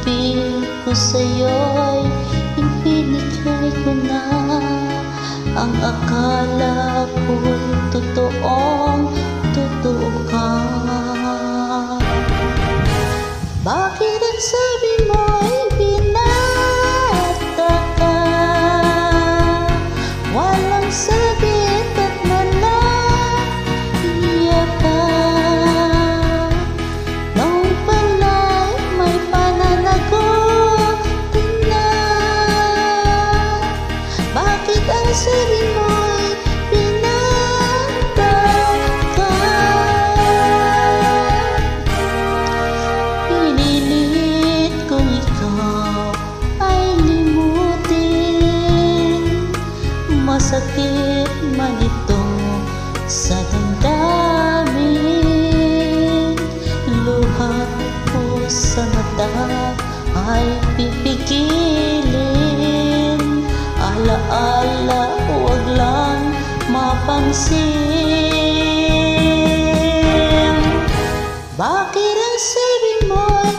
pag-ibig ko sa'yo'y ibinigay ko na. Ang akala ko'y totoong totoo ka. Bakit ang sabi mo'y binata ka? Walang sabit at nalaiyak ka. Noong pala'y may pananagot na. Bakit ang sabi mo'y binata ka? Pinilit kong ikaw ay limutin, masakit man ito sa damdamin. Luha ko sa mata ay pipigilin. Alaala, huwag lang mapansin. Bakit ang sabi mo'y